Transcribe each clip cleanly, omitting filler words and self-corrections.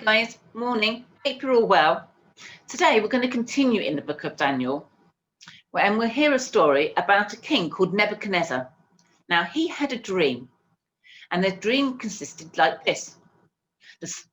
guys, morning. Hope you're all well. Today we're going to continue in the book of Daniel, and we'll hear a story about a king called Nebuchadnezzar. Now he had a dream, and the dream consisted like this.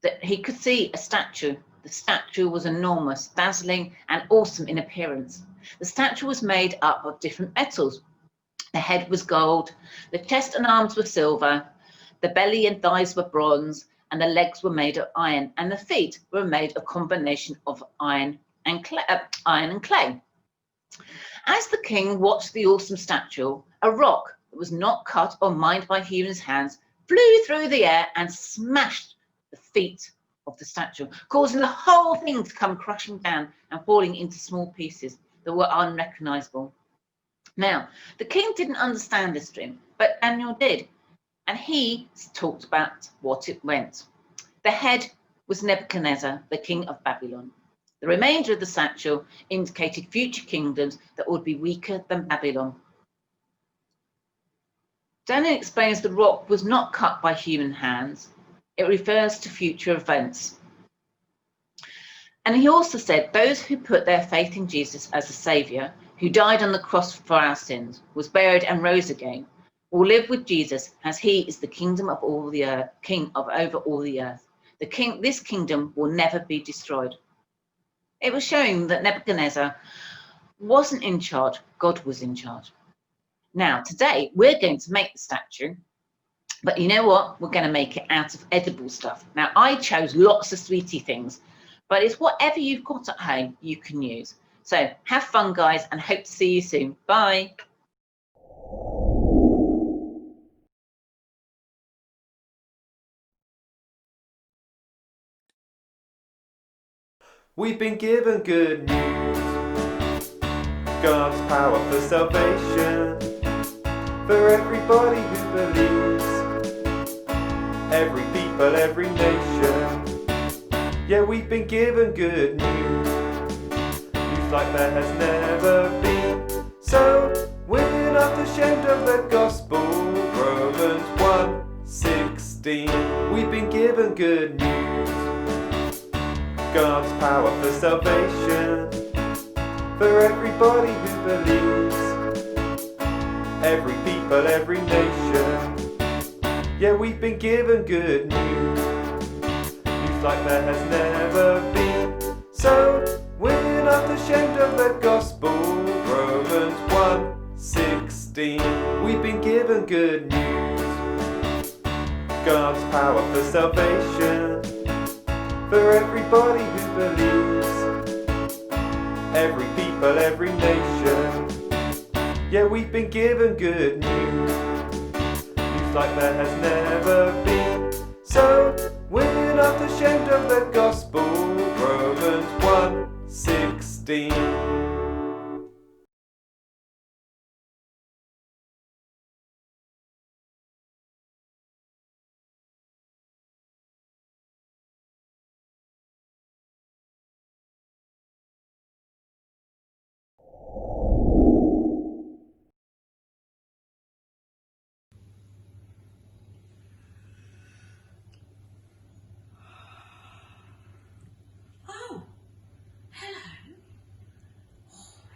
That he could see a statue. The statue was enormous, dazzling and awesome in appearance. The statue was made up of different metals. The head was gold, the chest and arms were silver, the belly and thighs were bronze, and the legs were made of iron, and the feet were made a combination of iron and clay. As the king watched the awesome statue, a rock that was not cut or mined by human hands flew through the air and smashed the feet of the statue, causing the whole thing to come crashing down and falling into small pieces that were unrecognizable. Now, the king didn't understand this dream, but Daniel did, and he talked about what it meant. The head was Nebuchadnezzar, the king of Babylon. The remainder of the statue indicated future kingdoms that would be weaker than Babylon. Daniel explains the rock was not cut by human hands. It refers to future events. And he also said those who put their faith in Jesus as a saviour, who died on the cross for our sins, was buried and rose again, will live with Jesus as he is the kingdom of all the earth, king of over all the earth. This kingdom will never be destroyed. It was showing that Nebuchadnezzar wasn't in charge, God was in charge. Now, today we're going to make the statue, but you know what? We're going to make it out of edible stuff. Now, I chose lots of sweetie things, but it's whatever you've got at home you can use. So have fun, guys, and hope to see you soon. Bye. We've been given good news, God's power for salvation, for everybody who believes, every people, every nation. Yeah, we've been given good news like there has never been. So we're not ashamed of the gospel, Romans 1:16. We've been given good news, God's power for salvation, for everybody who believes, every people, every nation. Yeah, we've been given good news like there has never been. So we're not ashamed of the gospel, Romans 1:16. We've been given good news, God's power for salvation, for everybody who believes, every people, every nation. Yeah, we've been given good news like there has never been. So we're not ashamed of the gospel, Romans 1:16.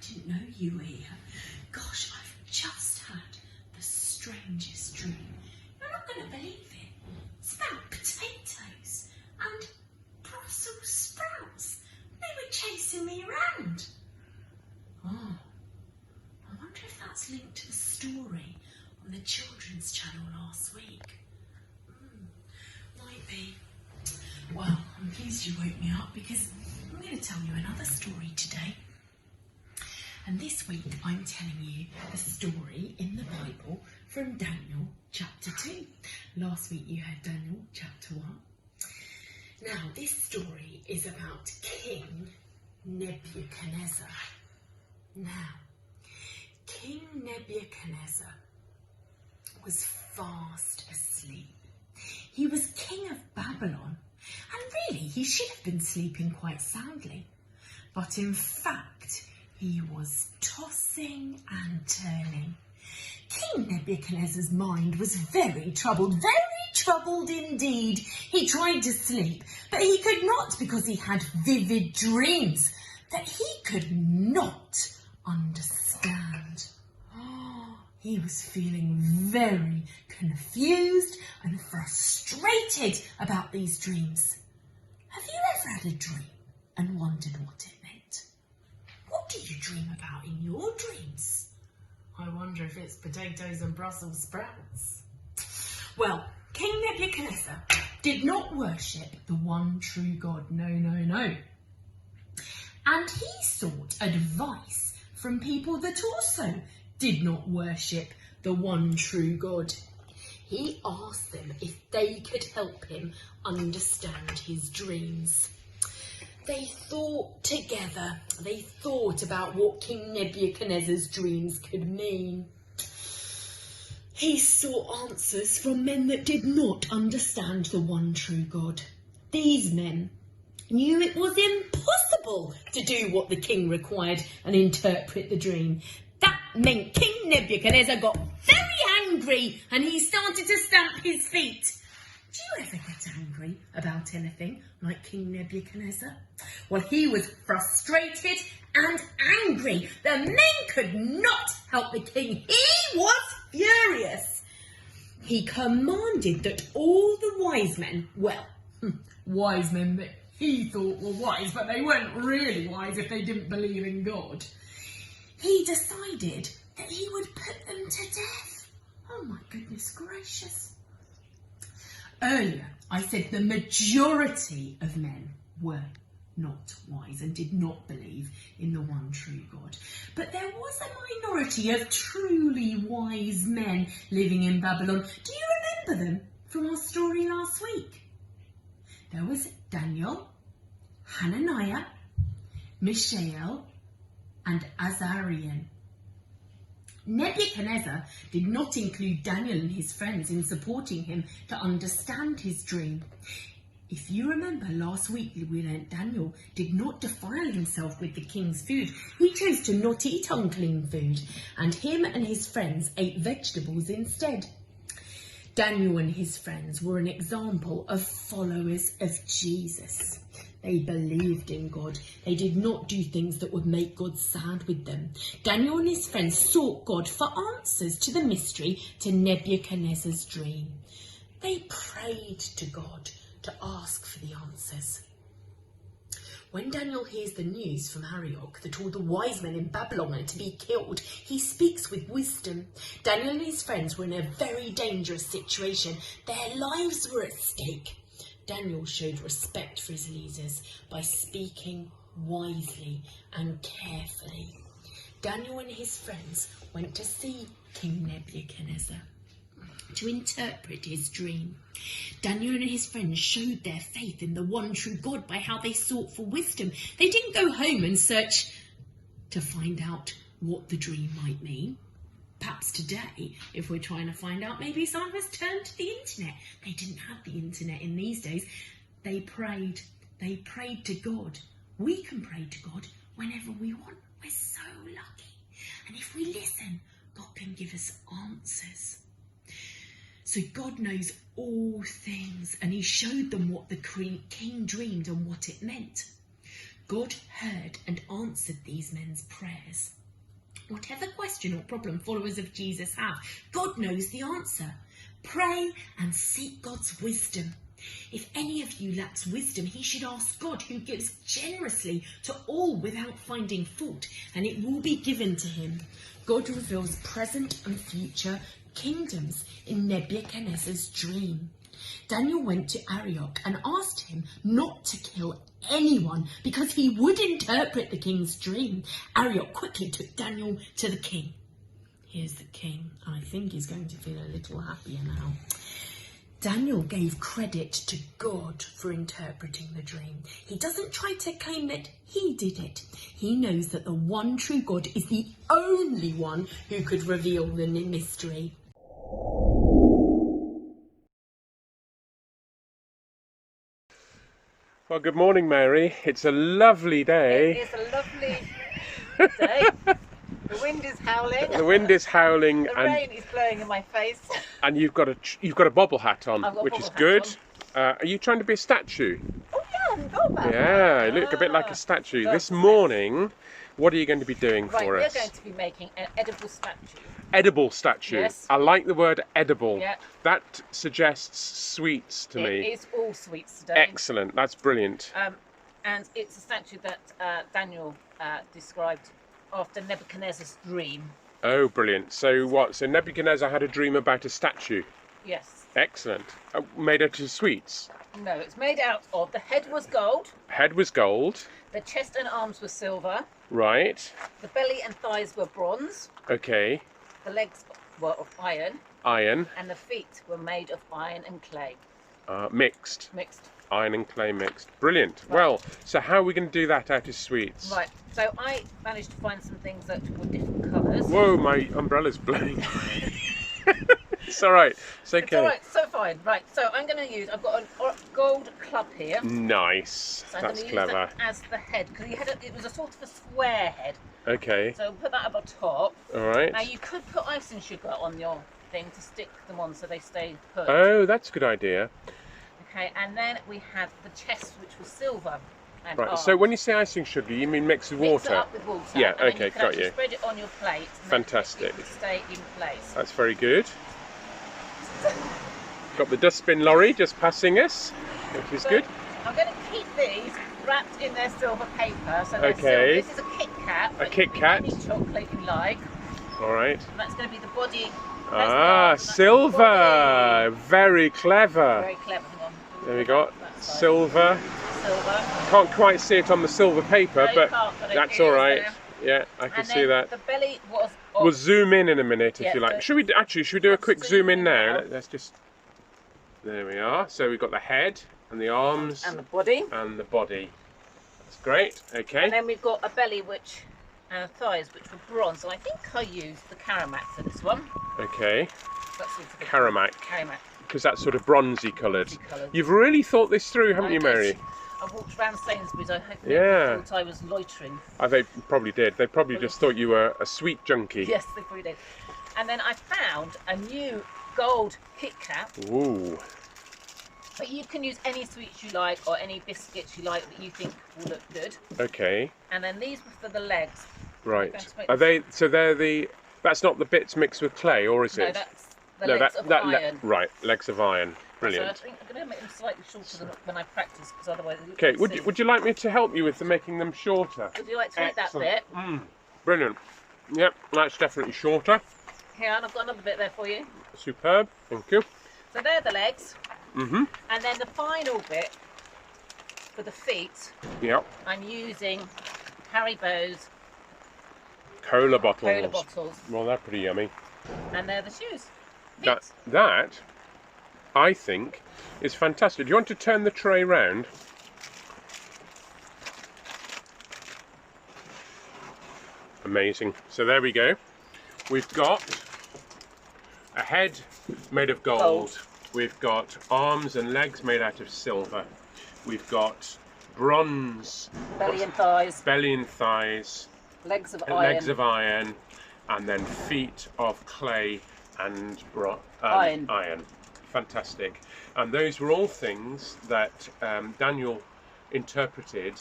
Didn't know you were here. Gosh, I've just had the strangest dream. You're not going to believe it. It's about potatoes and Brussels sprouts. They were chasing me around. Oh, I wonder if that's linked to the story on the children's channel last week. Might be. Well, I'm pleased you woke me up because I'm going to tell you another story today. And this week I'm telling you a story in the Bible from Daniel chapter 2. Last week you heard Daniel chapter 1. Now this story is about King Nebuchadnezzar. Now, King Nebuchadnezzar was fast asleep. He was king of Babylon, and really he should have been sleeping quite soundly. But in fact, he was tossing and turning. King Nebuchadnezzar's mind was very troubled, troubled indeed. He tried to sleep, but he could not because he had vivid dreams that he could not understand. He was feeling very confused and frustrated about these dreams. Have you ever had a dream and wondered what it meant? What do you dream about in your dreams? I wonder if it's potatoes and Brussels sprouts. Well, King Nebuchadnezzar did not worship the one true God. No, no, no. And he sought advice from people that also did not worship the one true God. He asked them if they could help him understand his dreams. They thought together. They thought about what King Nebuchadnezzar's dreams could mean. He sought answers from men that did not understand the one true God. These men knew it was impossible to do what the king required and interpret the dream. That meant King Nebuchadnezzar got very angry and he started to stamp his feet. Do you ever get angry about anything like King Nebuchadnezzar? Well, he was frustrated and angry. The men could not help the king. He was furious. He commanded that all the wise men, wise men that he thought were wise, but they weren't really wise if they didn't believe in God. He decided that he would put them to death. Oh my goodness gracious. Earlier, I said the majority of men were not wise and did not believe in the one true God. But there was a minority of truly wise men living in Babylon. Do you remember them from our story last week? There was Daniel, Hananiah, Mishael, and Azariah. Nebuchadnezzar did not include Daniel and his friends in supporting him to understand his dream. If you remember last week, we learnt Daniel did not defile himself with the king's food. He chose to not eat unclean food, and him and his friends ate vegetables instead. Daniel and his friends were an example of followers of Jesus. They believed in God. They did not do things that would make God sad with them. Daniel and his friends sought God for answers to the mystery to Nebuchadnezzar's dream. They prayed to God to ask for the answers. When Daniel hears the news from Arioch that all the wise men in Babylon are to be killed, he speaks with wisdom. Daniel and his friends were in a very dangerous situation. Their lives were at stake. Daniel showed respect for his leaders by speaking wisely and carefully. Daniel and his friends went to see King Nebuchadnezzar to interpret his dream. Daniel and his friends showed their faith in the one true God by how they sought for wisdom. They didn't go home and search to find out what the dream might mean. Perhaps today, if we're trying to find out, maybe some of us turn to the internet. They didn't have the internet in these days. They prayed. They prayed to God. We can pray to God whenever we want. We're so lucky. And if we listen, God can give us answers. So God knows all things, and he showed them what the king dreamed and what it meant. God heard and answered these men's prayers. Whatever question or problem followers of Jesus have, God knows the answer. Pray and seek God's wisdom. If any of you lacks wisdom, he should ask God, who gives generously to all without finding fault, and it will be given to him. God reveals present and future kingdoms in Nebuchadnezzar's dream. Daniel went to Arioch and asked him not to kill anyone because he would interpret the king's dream. Arioch quickly took Daniel to the king. Here's the king, and I think he's going to feel a little happier now. Daniel gave credit to God for interpreting the dream. He doesn't try to claim that he did it. He knows that the one true God is the only one who could reveal the mystery. Well, good morning, Mary. It's a lovely day. It is a lovely day. The wind is howling. The wind is howling, The rain is blowing in my face. and you've got a bobble hat on, I've got a which is bobble good. hat Are you trying to be a statue? Oh yeah, I haven't thought about Yeah, that. you look a bit like a statue. That's This nice. morning, what are you going to be doing Right, for we're us? going to be making an edible statue. Edible statue. Yes. I like the word edible. Yeah. That suggests sweets to It me. is all sweets today. Excellent. That's brilliant. And it's a statue that Daniel described after Nebuchadnezzar's dream. Oh, brilliant. So what? So Nebuchadnezzar had a dream about a statue. Yes. Excellent. Made out of sweets. No, it's made out of, the head was gold, Head was gold. the chest and arms were silver, Right. the belly and thighs were bronze, Okay. the legs were of iron, Iron. and the feet were made of iron and clay, Mixed. mixed. Iron and clay mixed. Brilliant. Right. Well, so how are we going to do that out of sweets? Right, so I managed to find some things that were different colours. Whoa, my umbrella's blowing. It's all right. It's okay. It's all right, so fine. Right, so I'm going to use, I've got a gold club here. Nice. So I'm That's going to clever. use that as the head, because it was a sort of a square head. Okay. So put that up top. All right. Now you could put icing sugar on your thing to stick them on so they stay put. Oh, that's a good idea. Okay, and then we had the chest, which was silver. And Right. arms. So when you say icing sugar, you mean mix with Mix water? it up with water. Yeah, and then okay, you can got actually you. spread it on your plate. And Fantastic. Then it will stay in place. That's very good. Got the dustbin lorry just passing us, which is So good. I'm going to keep these wrapped in their silver paper. So they're Okay. silver. This is a Kit Kat. A but Kit you can Kat. have any chocolate you like. All right. And that's going to be the body. That's the Ah, arms, that's the silver. body. Very clever. Very clever. Hang on. There we go. That side. Silver. Silver. Can't quite see it on the silver paper, No, you but can't, but it that's is all right. there. Yeah, I can And see then that. the belly was of We'll zoom in a minute if Yeah, you like. but- Should we do a Let's quick zoom zoom in in now? now. Let's just. There we are. So we've got the head and the arms and the body. and the body. That's great. Okay. And then we've got a belly and thighs which were bronze. And I think I used the Karamak for this one. Okay. That's sort of the Karamak, Karamak because that's sort of bronzy coloured. coloured. You've really thought this through, haven't I you, did. Mary? I walked around Sainsbury's. I hope Yeah. they thought I was loitering. They probably did. They probably just thought you were a sweet junkie. Yes, they probably did. And then I found a new gold Kit Kat. Ooh. But you can use any sweets you like or any biscuits you like that you think will look good. Okay. And then these were for the legs. Right. going to make Are they? So they're the. That's not the bits mixed with clay, or is No, it? that's the legs of iron. Right. Legs of iron. So I Brilliant. think I'm going to make them slightly shorter than when I practice, because otherwise they look Okay. silly. Would you like me to help you with making them shorter? Would you like to eat that Excellent. bit? Brilliant. Yep. That's definitely shorter. Here, and I've got another bit there for you. Superb. Thank you. So they're the legs. Mhm. And then the final bit for the feet, Yep. I'm using Haribo's Cola bottles. cola bottles. Well, they're pretty yummy. And they're the shoes. That, Feet. that, I think, is fantastic. Do you want to turn the tray round? Amazing. So there we go. We've got a head made of gold. Gold. We've got arms and legs made out of silver. We've got bronze Belly and thighs. belly and thighs, Legs of legs iron. of iron, and then feet of clay and Iron. Fantastic. And those were all things that Daniel interpreted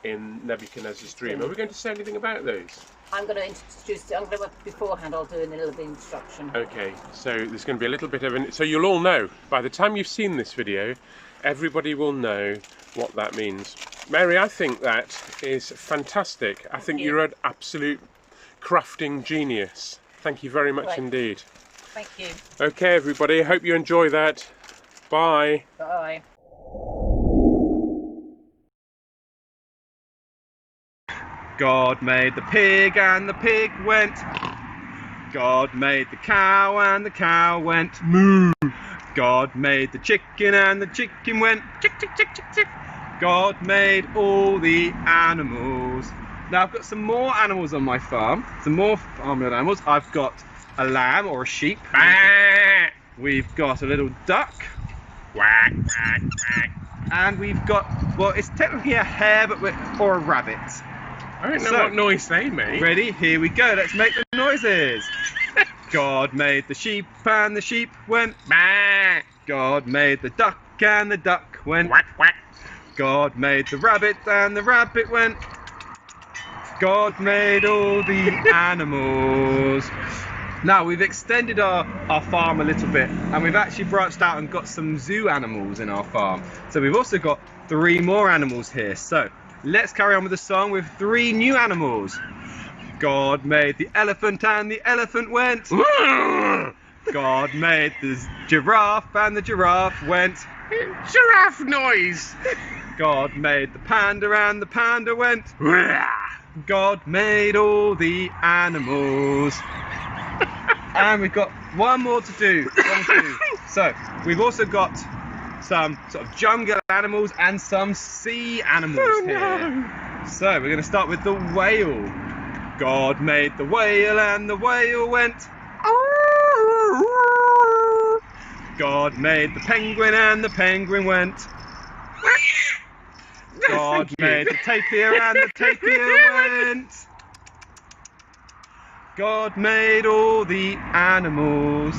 in Nebuchadnezzar's dream. Are we going to say anything about those? I'm going to introduce it. I'm going to, beforehand, I'll do a little bit of instruction. Okay, so there's going to be a little bit of so you'll all know, by the time you've seen this video, everybody will know what that means. Mary, I think that is fantastic. I think you. you're an absolute crafting genius. Thank you very much Right. indeed. Thank you. Okay, everybody, I hope you enjoy that. Bye. Bye. God made the pig and the pig went. God made the cow and the cow went moo. God made the chicken and the chicken went chick chick chick chick chick. God made all the animals. Now I've got some more animals on my farm. Some more farmyard animals. I've got a lamb or a sheep. We've got a little duck. Quack, quack, quack. And we've got, well, it's technically a hare, but or a rabbit. I don't know So- what noise they make. Ready? Here we go. Let's make the noises. God made the sheep and the sheep went. Bah! God made the duck and the duck went. Quack, quack. God made the rabbit and the rabbit went. God made all the animals. Now we've extended our farm a little bit, and we've actually branched out and got some zoo animals in our farm. So we've also got 3 more animals here. So let's carry on with the song with 3 new animals. God made the elephant and the elephant went. God made the giraffe and the giraffe went. Giraffe noise. God made the panda and the panda went. God made all the animals. And we've got one more to do. So we've also got some sort of jungle animals and some sea animals here. So we're going to start with the whale. God made the whale and the whale went. God made the penguin and the penguin went. God made the tapir and the tapir went. God made all the animals.